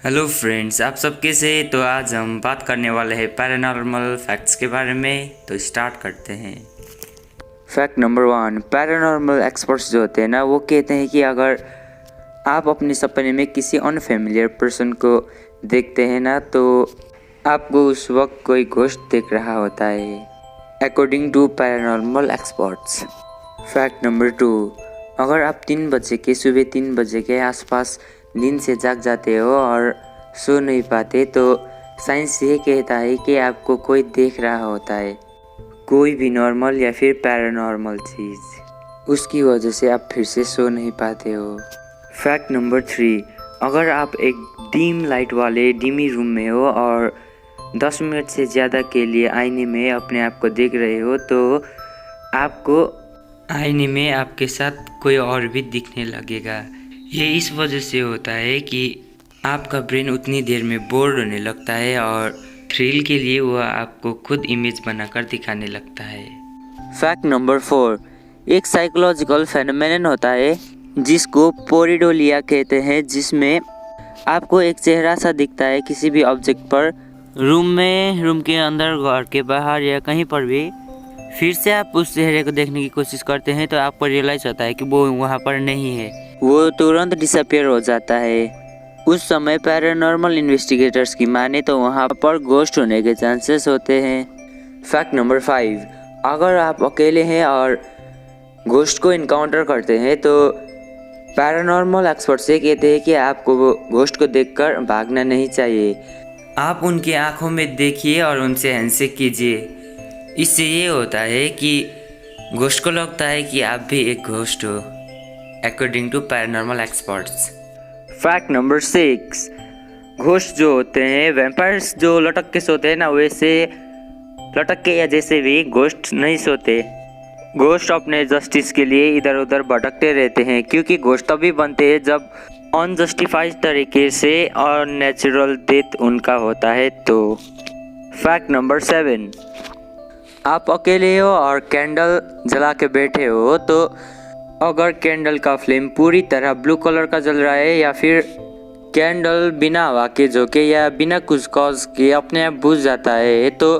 Hello friends, आप सब कैसे। तो आज हम बात करने वाले हैं पैरानॉर्मल फैक्ट्स के बारे में। तो स्टार्ट करते हैं। फैक्ट नंबर 1, पैरानॉर्मल एक्सपर्ट्स जो होते हैं ना, वो कहते हैं कि अगर आप अपने सपने में किसी अनफेमिलियर पर्सन को देखते हैं ना, तो आपको उस वक्त कोई घोस्ट देख रहा होता है, according to paranormal experts. Fact number 2, अगर आप सुबह 3 बजे के आसपास नींद से जाग जाते हो और सो नहीं पाते, तो साइंस ये कहता है कि आपको कोई देख रहा होता है, कोई भी नॉर्मल या फिर पैरानॉर्मल चीज़। उसकी वजह से आप फिर से सो नहीं पाते हो। फैक्ट नंबर 3, अगर आप एक डीम लाइट वाले डिमी रूम में हो और 10 मिनट से ज़्यादा के लिए आईने में अपने आप को देख रहे हो, तो आपको आईने में आपके साथ कोई और भी दिखने लगेगा। ये इस वजह से होता है कि आपका ब्रेन उतनी देर में बोर होने लगता है और थ्रिल के लिए वह आपको खुद इमेज बनाकर दिखाने लगता है। फैक्ट नंबर 4, एक साइकोलॉजिकल फेनोमेनन होता है जिसको पोरिडोलिया कहते हैं, जिसमें आपको एक चेहरा सा दिखता है किसी भी ऑब्जेक्ट पर, रूम के अंदर, घर के बाहर या कहीं पर भी। फिर से आप उस चेहरे को देखने की कोशिश करते हैं तो आपको रियलाइज होता है कि वो वहाँ पर नहीं है, वो तुरंत डिसअपियर हो जाता है। उस समय पैरानॉर्मल इन्वेस्टिगेटर्स की माने तो वहाँ पर घोस्ट होने के चांसेस होते हैं। फैक्ट नंबर 5, अगर आप अकेले हैं और घोस्ट को इनकाउंटर करते हैं, तो पैरानॉर्मल एक्सपर्ट्स ये कहते हैं कि आपको घोस्ट को देखकर भागना नहीं चाहिए। आप उनकी आंखों में देखिए और उनसे हैंडशेक कीजिए। इससे ये होता है कि घोस्ट को लगता है कि आप भी एक घोस्ट हो, according to paranormal experts. Fact number 6, ghost जो होते हैं, वैम्पायर्स जो लटक के सोते हैं ना, वैसे लटक के या जैसे भी घोस्ट नहीं सोते। घोस्ट अपने जस्टिस के लिए इधर उधर भटकते रहते हैं, क्योंकि घोस्ट तभी बनते हैं जब अनजस्टिफाइड तरीके से और नेचुरल डेथ उनका होता है। तो फैक्ट नंबर 7, आप अकेले हो और कैंडल जला के बैठे हो, तो अगर कैंडल का फ्लेम पूरी तरह ब्लू कलर का जल रहा है या फिर कैंडल बिना हवा के झोंके या बिना कुछ कॉज के अपने आप बुझ जाता है, तो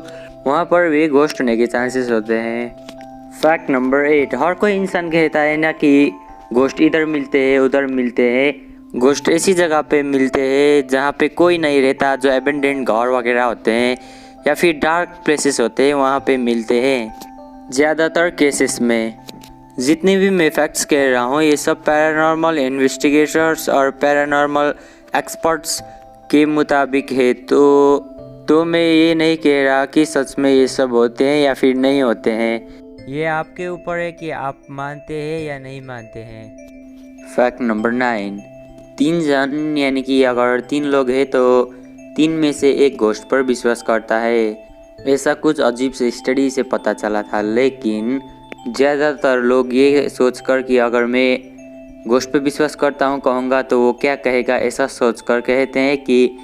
वहाँ पर भी घोस्ट होने के चांसेस होते हैं। फैक्ट नंबर 8, हर कोई इंसान कहता है ना कि घोस्ट इधर मिलते हैं उधर मिलते हैं। घोस्ट ऐसी जगह पे मिलते हैं जहाँ पे कोई नहीं रहता, जो एबेंडेंट घर वगैरह होते हैं या फिर डार्क प्लेसेस होते हैं, वहाँ पे मिलते हैं। ज़्यादातर केसेस में जितने भी मैं फैक्ट्स कह रहा हूँ, ये सब पैरानॉर्मल इन्वेस्टिगेटर्स और पैरानॉर्मल एक्सपर्ट्स के मुताबिक है। तो मैं ये नहीं कह रहा कि सच में ये सब होते हैं या फिर नहीं होते हैं। ये आपके ऊपर है कि आप मानते हैं या नहीं मानते हैं। फैक्ट नंबर 9, 3 जन यानी कि अगर 3 लोग हैं तो 3 में से एक घोस्ट पर विश्वास करता है। ऐसा कुछ अजीब से स्टडी से पता चला था, लेकिन ज़्यादातर लोग ये सोचकर कि अगर मैं घोस्ट पे विश्वास करता हूँ कहूँगा तो वो क्या कहेगा, ऐसा सोचकर कहते हैं कि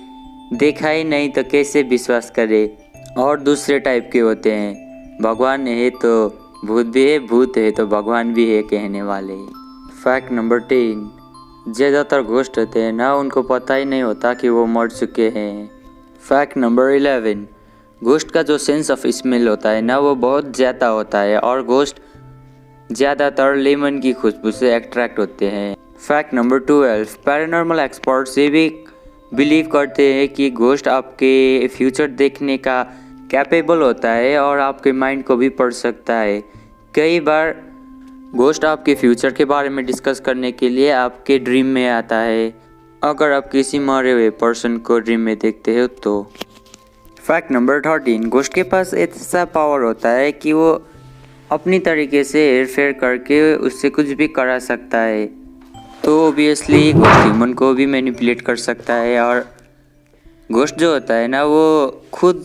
देखा ही नहीं तो कैसे विश्वास करे। और दूसरे टाइप के होते हैं, भगवान है तो भूत भी है, भूत है तो भगवान भी है कहने वाले। फैक्ट नंबर 10, ज़्यादातर घोस्ट होते हैं ना, उनको पता ही नहीं होता कि वो मर चुके हैं। फैक्ट नंबर 11, घोस्ट का जो सेंस ऑफ स्मेल होता है ना, वो बहुत ज़्यादा होता है और घोस्ट ज़्यादातर लेमन की खुशबू से अट्रैक्ट होते हैं। फैक्ट नंबर 12, पैरानॉर्मल एक्सपर्ट्स ये भी बिलीव करते हैं कि घोस्ट आपके फ्यूचर देखने का कैपेबल होता है और आपके माइंड को भी पढ़ सकता है। कई बार घोस्ट आपके फ्यूचर के बारे में डिस्कस करने के लिए आपके ड्रीम में आता है, अगर आप किसी मरे हुए पर्सन को ड्रीम में देखते हो तो। फैक्ट नंबर 13, घोस्ट के पास ऐसा पावर होता है कि वो अपनी तरीके से हेरफेर करके उससे कुछ भी करा सकता है। तो ओबियसली घोस्ट ह्यूमन को भी मैनिपुलेट कर सकता है। और घोस्ट जो होता है ना, वो खुद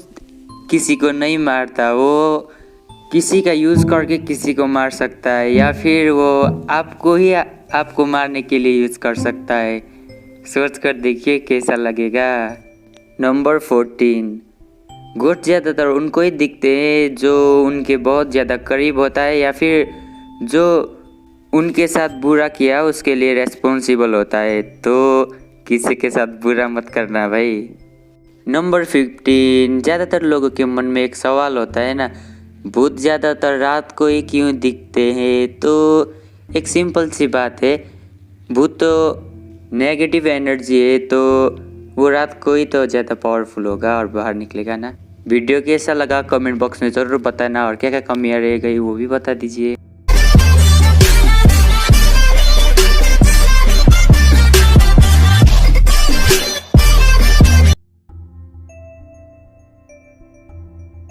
किसी को नहीं मारता, वो किसी का यूज़ करके किसी को मार सकता है, या फिर वो आपको मारने के लिए यूज़ कर सकता है। सोच कर देखिए कैसा लगेगा। नंबर 14, घोस्ट ज़्यादातर उनको ही दिखते हैं जो उनके बहुत ज़्यादा करीब होता है या फिर जो उनके साथ बुरा किया उसके लिए रेस्पॉन्सिबल होता है। तो किसी के साथ बुरा मत करना भाई। नंबर 15, ज़्यादातर लोगों के मन में एक सवाल होता है ना, भूत ज़्यादातर रात को ही क्यों दिखते हैं? तो एक सिंपल सी बात है, भूत तो नेगेटिव एनर्जी है, तो वो रात को ही तो ज़्यादा पावरफुल होगा और बाहर निकलेगा ना। वीडियो कैसा लगा कमेंट बॉक्स में ज़रूर बताना, और क्या क्या कमियाँ रह गई वो भी बता दीजिए।